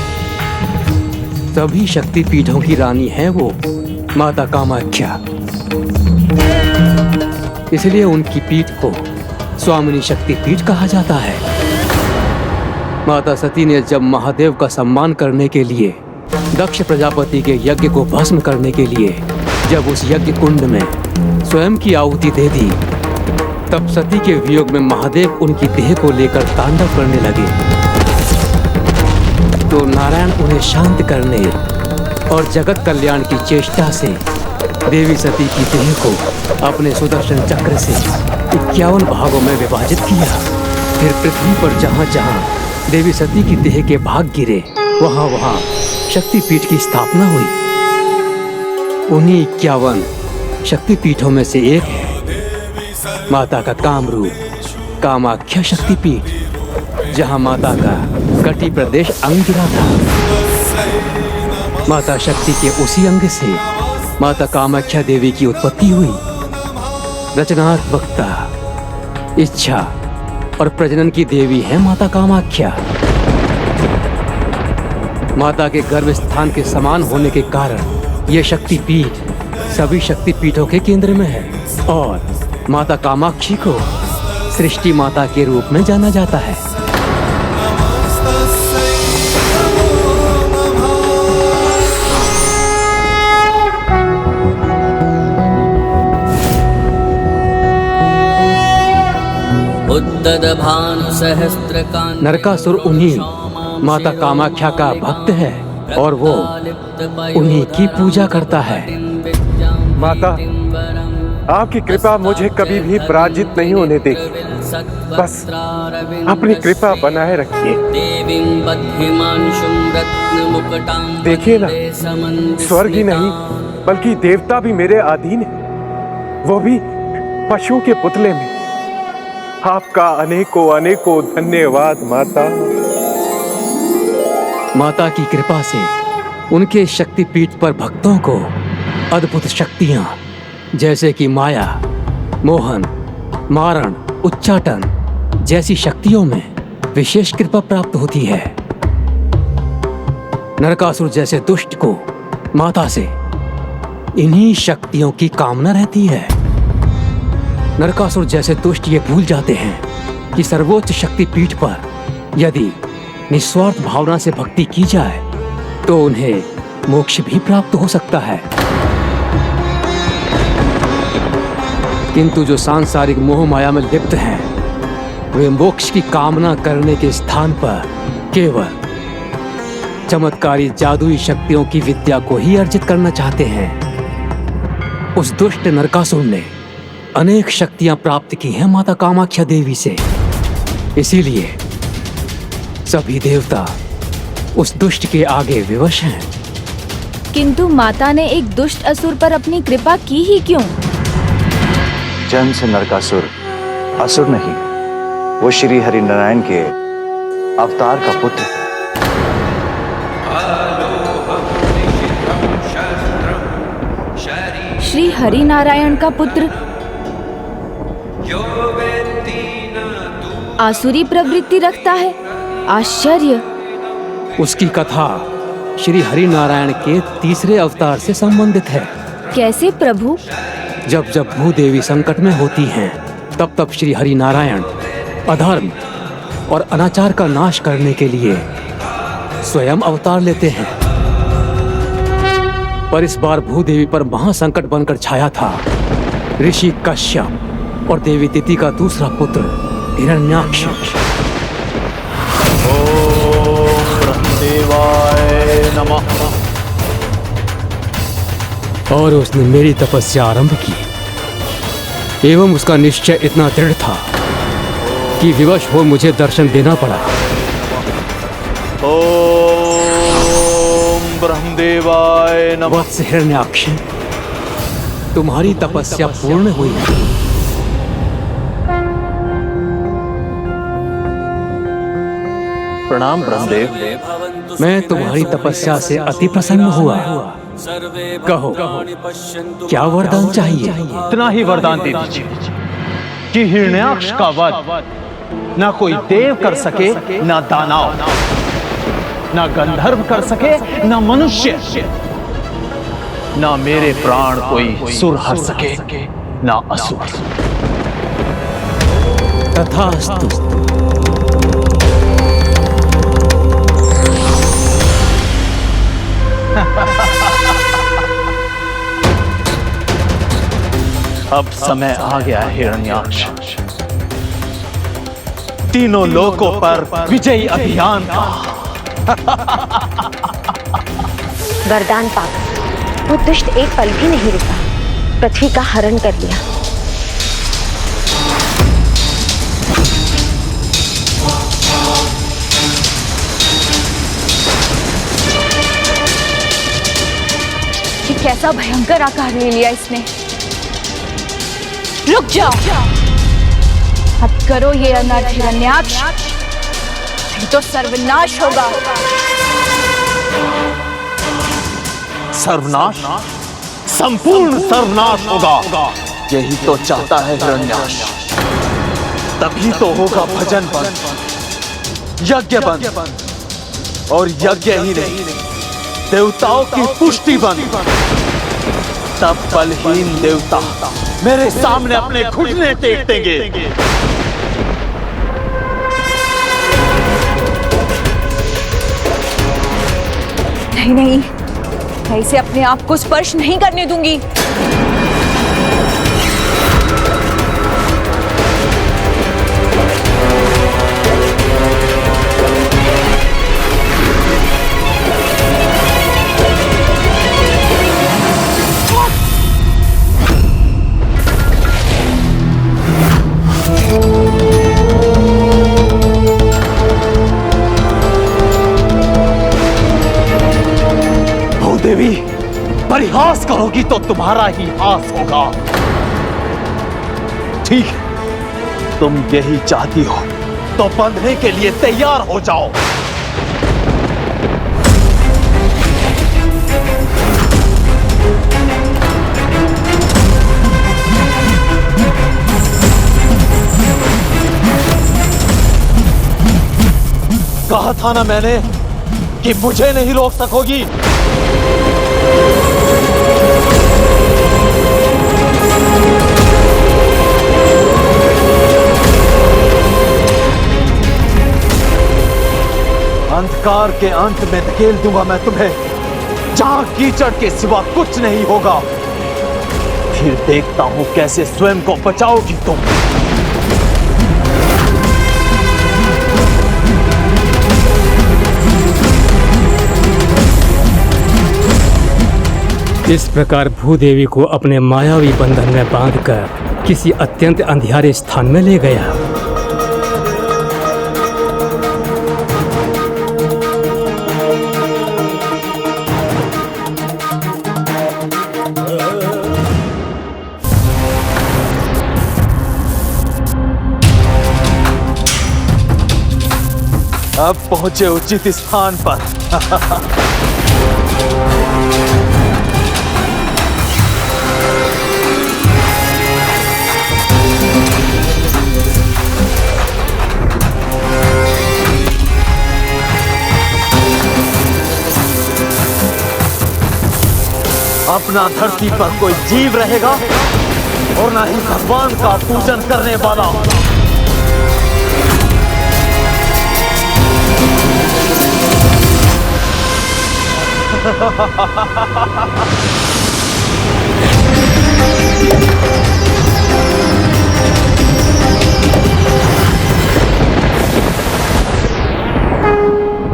सभी शक्ति पीठों की रानी है वो माता कामाख्या। इसलिए उनकी पीठ को स्वामिनी शक्ति पीठ कहा जाता है। माता सती ने जब महादेव का सम्मान करने के लिए दक्ष प्रजापति के यज्ञ को भस्म करने के लिए जब उस यज्ञ कुंड में स्वयं की आहुति दे दी, तब सती के वियोग में महादेव उनकी देह को लेकर तांडव करने लगे। तो नारायण उन्हें शांत करने और जगत कल्याण की चेष्टा से देवी सती की देह को अपने सुदर्शन चक्र से 51 भागों में विभाजित किया। फिर पृथ्वी पर जहाँ जहाँ देवी सती की देह के भाग गिरे, वहाँ वहाँ शक्तिपीठ की स्थापना हुई। उन्हीं 51 शक्तिपीठों में से एक है माता का कामरूप कामाख्या शक्तिपीठ, जहाँ माता का कटी प्रदेश अंग गिरा था। माता शक्ति के उसी अंग से माता कामाख्या देवी की उत्पत्ति हुई। रचनात्मकता, इच्छा और प्रजनन की देवी है माता कामाख्या। माता के गर्भ स्थान के समान होने के कारण यह शक्तिपीठ सभी शक्तिपीठों के केंद्र में है और माता कामाक्षी को सृष्टि माता के रूप में जाना जाता है। नरकासुर उन्हीं माता कामाख्या का भक्त है और वो उन्हीं की पूजा करता है। माता, आपकी कृपा मुझे कभी भी पराजित नहीं होने देगी। बस अपनी कृपा बनाए रखिए। देखिए ना, स्वर्ग ही नहीं बल्कि देवता भी मेरे अधीन है, वो भी पशुओं के पुतले में। आपका अनेकों अनेकों धन्यवाद माता। माता की कृपा से उनके शक्तिपीठ पर भक्तों को अद्भुत शक्तियां जैसे कि माया, मोहन, मारण, उच्चाटन जैसी शक्तियों में विशेष कृपा प्राप्त होती है। नरकासुर जैसे दुष्ट को माता से इन्हीं शक्तियों की कामना रहती है। नरकासुर जैसे दुष्ट ये भूल जाते हैं कि सर्वोच्च शक्तिपीठ पर यदि निस्वार्थ भावना से भक्ति की जाए तो उन्हें मोक्ष भी प्राप्त हो सकता है। किंतु जो सांसारिक मोह माया में लिप्त हैं, वे मोक्ष की कामना करने के स्थान पर केवल चमत्कारी जादुई शक्तियों की विद्या को ही अर्जित करना चाहते हैं। उस दुष्ट नरकासुर ने अनेक शक्तियां प्राप्त की हैं माता कामाख्या देवी से। इसीलिए सभी देवता उस दुष्ट के आगे विवश हैं। किंतु माता ने एक दुष्ट असुर पर अपनी कृपा की ही क्यों? जन्म से नरकासुर असुर नहीं, वो श्री हरि नारायण के अवतार का पुत्र। श्री हरि नारायण का पुत्र आसुरी प्रवृत्ति रखता है? आश्चर्य। उसकी कथा श्री हरि नारायण के तीसरे अवतार से संबंधित है। कैसे प्रभु? जब जब भूदेवी संकट में होती हैं, तब तब श्री हरि नारायण अधर्म और अनाचार का नाश करने के लिए स्वयं अवतार लेते हैं। पर इस बार भूदेवी पर महासंकट बनकर छाया था ऋषि कश्यप और देवी तिथि का दूसरा पुत्र हिरण्याक्ष। ओम ब्रह्मदेवाय नमः। और उसने मेरी तपस्या आरंभ की एवं उसका निश्चय इतना दृढ़ था कि विवश हो मुझे दर्शन देना पड़ा। ओम ब्रह्मदेवाय नमः। वत्स हिरण्याक्ष, तुम्हारी तपस्या पूर्ण हुई। प्रणाम ब्रह्मदेव। मैं तुम्हारी तपस्या से अति प्रसन्न हुआ। कहो, क्या वरदान चाहिए? इतना ही वरदान दे दीजिए कि हिरण्याक्ष का वध ना कोई देव कर सके, ना दानव, ना गंधर्व कर सके, ना मनुष्य, ना मेरे प्राण कोई सुर हर सके, ना असुर। तथास्तु। अब समय आ गया है हिरण्याक्ष, तीनों लोकों पर विजयी अभियान का। वरदान पाकर वो दुष्ट एक पल भी नहीं रुका, पृथ्वी का हरण कर लिया। ये कैसा भयंकर आकार ले लिया इसने। रुक जाओ, अब करो ये अनर्थ हिरण्याक्ष, नहीं तो सर्वनाश होगा। सर्वनाश, संपूर्ण सर्वनाश होगा। यही तो चाहता है हिरण्याक्ष। तभी तो होगा भजन बंद, यज्ञ बंद, और यज्ञ ही नहीं, देवताओं की पुष्टि बंद। तब बलहीन देवता मेरे सामने अपने घुटने टेक देंगे। नहीं नहीं, मैं इसे अपने आप को स्पर्श नहीं करने दूंगी। देवी, परिहास करोगी तो तुम्हारा ही हास होगा। ठीक है, तुम यही चाहती हो तो बंधने के लिए तैयार हो जाओ। कहा था ना मैंने कि मुझे नहीं रोक सकोगी। अंधकार के अंत में धकेल दूंगा मैं तुम्हें, जहां कीचड़ के सिवा कुछ नहीं होगा। फिर देखता हूं कैसे स्वयं को बचाओगी तुम। इस प्रकार भूदेवी को अपने मायावी बंधन में बांधकर किसी अत्यंत अंधियारे स्थान में ले गया। अब पहुंचे उचित स्थान पर। अपना धरती पर कोई जीव रहेगा और ना ही भगवान का पूजन करने वाला।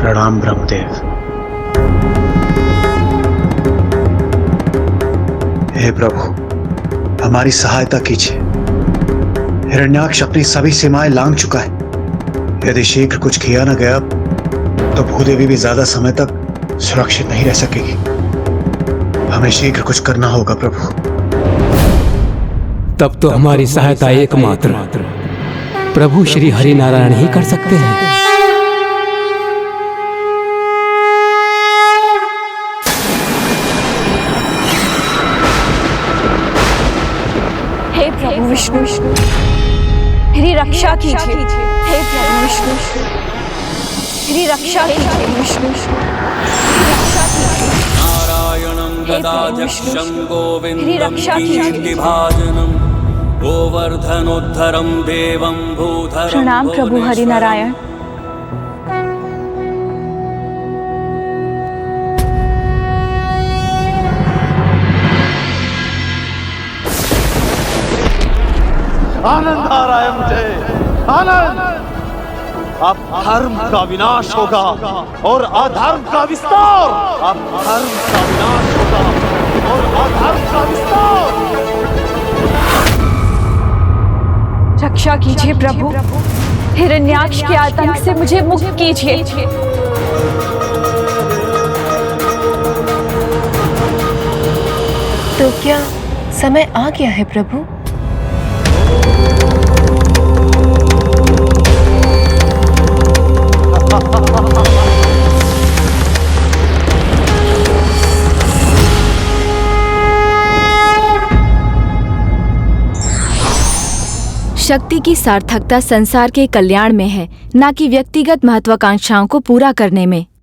प्रणाम ब्रह्मदेव। हे प्रभु, हमारी सहायता कीजिए। हिरण्याक्ष अपनी सभी सीमाएं लांघ चुका है। यदि शीघ्र कुछ किया न गया तो भूदेवी भी ज्यादा समय तक सुरक्षित नहीं रह सकेगी। हमें शीघ्र कुछ करना होगा प्रभु। तब तो हमारी सहायता एकमात्र प्रभु श्री हरिनारायण ही कर सकते हैं। प्रभु विष्णु, मेरी रक्षा कीजिए। हे प्रभु विष्णु, मेरी रक्षा कीजिए विष्णु, मेरी रक्षा कीजिए। नारायणं गदाध्यक्षं गोविन्दं कीर्तिभाजनं गोवर्धनोद्धरं देवं भूधरं। प्रणाम प्रभु हरिनारायण। आनंद आ रहा है मुझे, आनंद। अब धर्म का विनाश होगा और अधर्म का विस्तार। अब धर्म का विनाश होगा और अधर्म का विस्तार। रक्षा कीजिए प्रभु, हिरण्याक्ष के आतंक से मुझे मुक्त कीजिए। तो क्या समय आ गया है प्रभु? शक्ति की सार्थकता संसार के कल्याण में है, न कि व्यक्तिगत महत्वाकांक्षाओं को पूरा करने में।